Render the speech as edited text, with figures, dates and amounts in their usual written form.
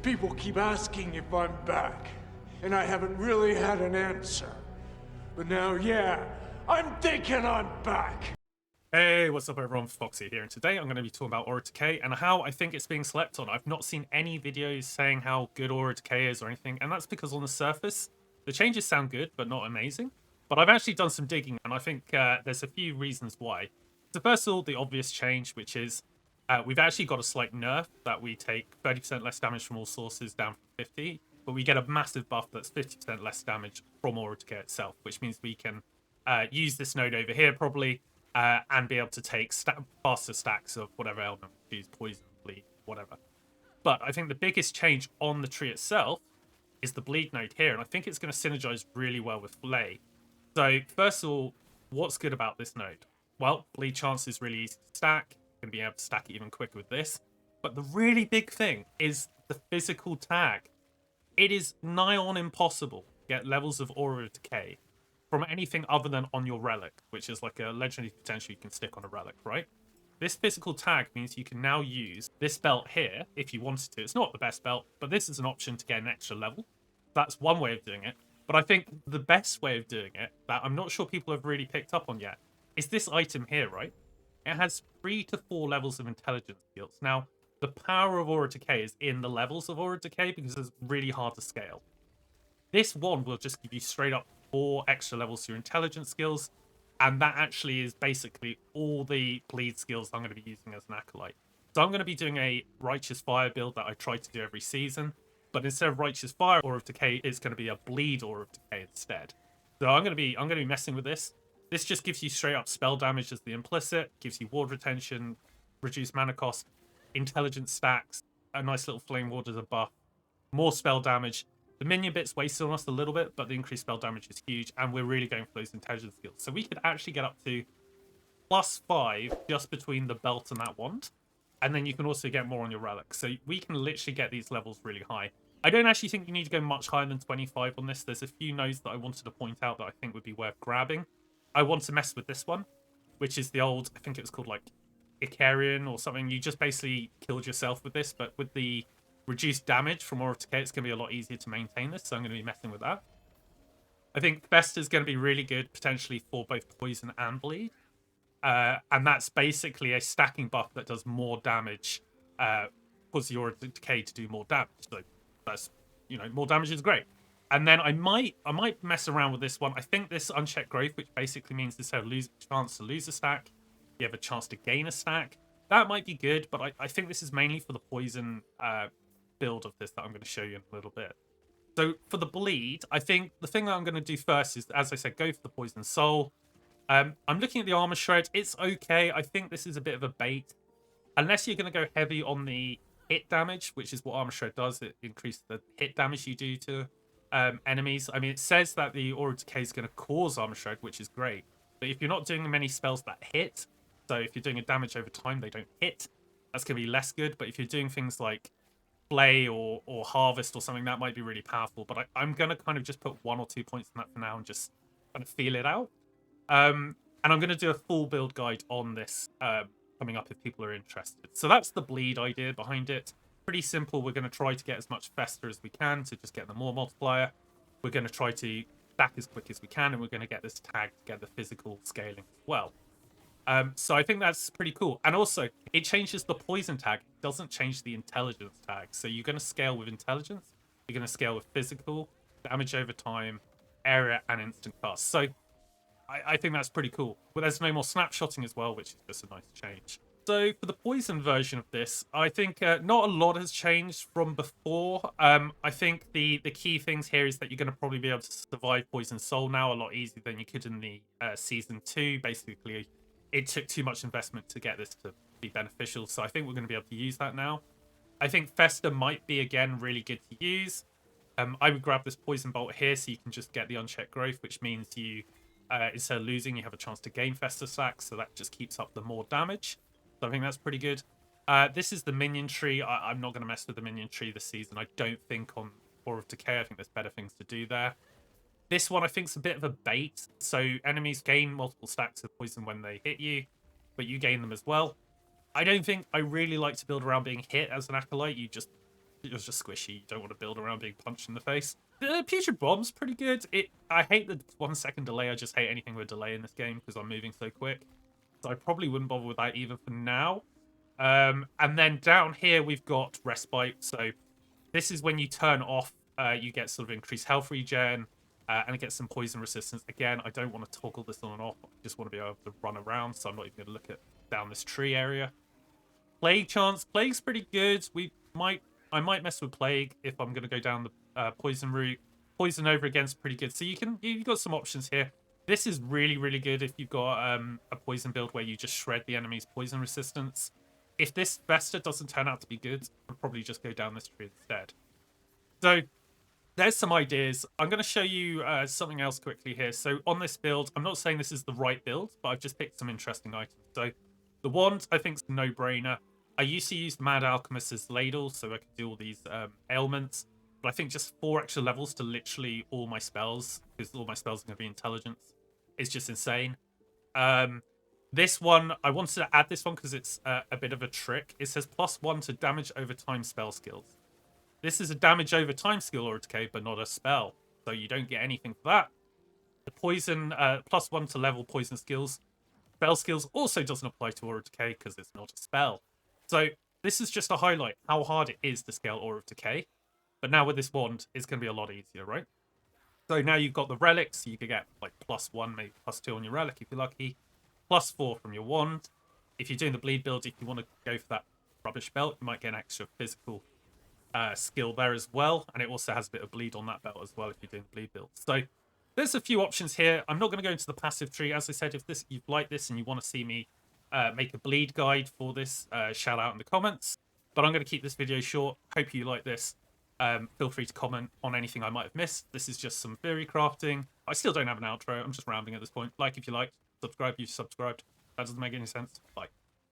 People keep asking if I'm back, and I haven't really had an answer. But now, yeah, I'm thinking I'm back. Hey, what's up everyone, Foxy here, and today I'm going to be talking about Aura of Decay and how I think it's being slept on. I've not seen any videos saying how good Aura of Decay is or anything, and that's because on the surface, the changes sound good, but not amazing. But I've actually done some digging, and I think there's a few reasons why. So first of all, the obvious change, which is we've actually got a slight nerf that we take 30% less damage from all sources down from 50, but we get a massive buff that's 50% less damage from Aura of Decay itself, which means we can use this node over here probably, and be able to take faster stacks of whatever element, choose poison, bleed, whatever. But I think the biggest change on the tree itself is the bleed node here, and I think it's going to synergize really well with Flay. So first of all, what's good about this node? Well, bleed chance is really easy to stack. Going to be able to stack it even quicker with this. But the really big thing is the physical tag. It is nigh on impossible to get levels of Aura of Decay from anything other than on your relic, which is like a legendary potential you can stick on a relic, right? This physical tag means you can now use this belt here if you wanted to. It's not the best belt, but this is an option to get an extra level. That's one way of doing it. But I think the best way of doing it, that I'm not sure people have really picked up on yet, is this item here, right? It has 3 to 4 levels of intelligence skills. Now, the power of Aura Decay is in the levels of Aura Decay because it's really hard to scale. This one will just give you straight up 4 extra levels to your intelligence skills, and that actually is basically all the bleed skills I'm going to be using as an acolyte. So I'm going to be doing a Righteous Fire build that I try to do every season, but instead of Righteous Fire Aura of Decay, it's going to be a Bleed Aura of Decay instead. So I'm going to be messing with this. This just gives you straight up spell damage as the implicit, gives you ward retention, reduced mana cost, intelligence stacks, a nice little flame ward as a buff, more spell damage. The minion bit's wasted on us a little bit, but the increased spell damage is huge, and we're really going for those intelligence skills. So we could actually get up to +5 just between the belt and that wand, and then you can also get more on your relic. So we can literally get these levels really high. I don't actually think you need to go much higher than 25 on this. There's a few nodes that I wanted to point out that I think would be worth grabbing. I want to mess with this one, which is the old, I think it was called like Icarian or something. You just basically killed yourself with this, but with the reduced damage from Aura of Decay, it's going to be a lot easier to maintain this, so I'm going to be messing with that. I think Festa is going to be really good, potentially for both poison and bleed. And that's basically a stacking buff that does more damage, causes your Aura of Decay to do more damage. So that's, more damage is great. And then I might mess around with this one. I think this unchecked growth, which basically means this has a chance to lose a stack, you have a chance to gain a stack. That might be good, but I think this is mainly for the poison build of this that I'm going to show you in a little bit. So for the bleed, I think the thing that I'm going to do first is, as I said, go for the poison soul. I'm looking at the armor shred. It's okay. I think this is a bit of a bait. Unless you're going to go heavy on the hit damage, which is what armor shred does. It increases the hit damage you do to enemies. I mean, it says that the Aura of Decay is going to cause armor shred, which is great. But if you're not doing many spells that hit, so if you're doing a damage over time, they don't hit, that's going to be less good. But if you're doing things like Flay or Harvest or something, that might be really powerful. But I'm going to kind of just put 1 or 2 points in that for now and just kind of feel it out. And I'm going to do a full build guide on this coming up if people are interested. So that's the bleed idea behind it. Pretty simple. We're going to try to get as much Festa as we can to just get the more multiplier. We're going to try to stack as quick as we can, and we're going to get this tag to get the physical scaling as well. So I think that's pretty cool. And also, it changes the poison tag. It doesn't change the intelligence tag. So you're going to scale with intelligence. You're going to scale with physical, damage over time, area, and instant cast. So I think that's pretty cool. But there's no more snapshotting as well, which is just a nice change. So for the poison version of this, I think not a lot has changed from before. I think the key things here is that you're going to probably be able to survive Poison Soul now a lot easier than you could in the Season 2. Basically, it took too much investment to get this to be beneficial, so I think we're going to be able to use that now. I think Festa might be, again, really good to use. I would grab this Poison Bolt here so you can just get the unchecked growth, which means you, instead of losing, you have a chance to gain Festa stacks, so that just keeps up the more damage. So I think that's pretty good. This is the minion tree. I'm not going to mess with the minion tree this season. I don't think on Aura of Decay. I think there's better things to do there. This one I think is a bit of a bait. So enemies gain multiple stacks of poison when they hit you, but you gain them as well. I don't think I really like to build around being hit as an acolyte. You just It's just squishy. You don't want to build around being punched in the face. The Putrid Bomb's pretty good. I hate the 1 second delay. I just hate anything with delay in this game because I'm moving so quick. So I probably wouldn't bother with that either for now. And then down here we've got Respite. So this is when you turn off, you get sort of increased health regen, and it gets some poison resistance. Again, I don't want to toggle this on and off. I just want to be able to run around, so I'm not even going to look at down this tree area. Plague chance. Plague's pretty good. I might mess with Plague if I'm going to go down the poison route. Poison over again's pretty good. So you've got some options here. This is really, really good if you've got a poison build where you just shred the enemy's poison resistance. If this Vesta doesn't turn out to be good, I'll probably just go down this tree instead. So there's some ideas. I'm going to show you something else quickly here. So on this build, I'm not saying this is the right build, but I've just picked some interesting items. So the wand, I think, is a no-brainer. I used to use the Mad Alchemist's ladle, so I could do all these ailments. But I think just 4 extra levels to literally all my spells, because all my spells are going to be intelligence, is just insane. This one, I wanted to add this one because it's a bit of a trick. It says +1 to damage over time spell skills. This is a damage over time skill or decay, but not a spell. So you don't get anything for that. The poison, +1 to level poison skills. Spell skills also doesn't apply to Aura of Decay because it's not a spell. So this is just to highlight how hard it is to scale Aura of Decay. But now with this wand, it's going to be a lot easier, right? So now you've got the relics, so you could get like +1, maybe +2 on your relic if you're lucky. +4 from your wand. If you're doing the bleed build, if you want to go for that rubbish belt, you might get an extra physical skill there as well. And it also has a bit of bleed on that belt as well if you're doing the bleed build. So there's a few options here. I'm not going to go into the passive tree. As I said, if you've liked this and you want to see me make a bleed guide for this, shout out in the comments. But I'm going to keep this video short. Hope you like this. Feel free to comment on anything I might have missed. This is just some theory crafting. I still don't have an outro. I'm just rambling at this point. Like if you liked. Subscribe if you've subscribed. That doesn't make any sense. Bye.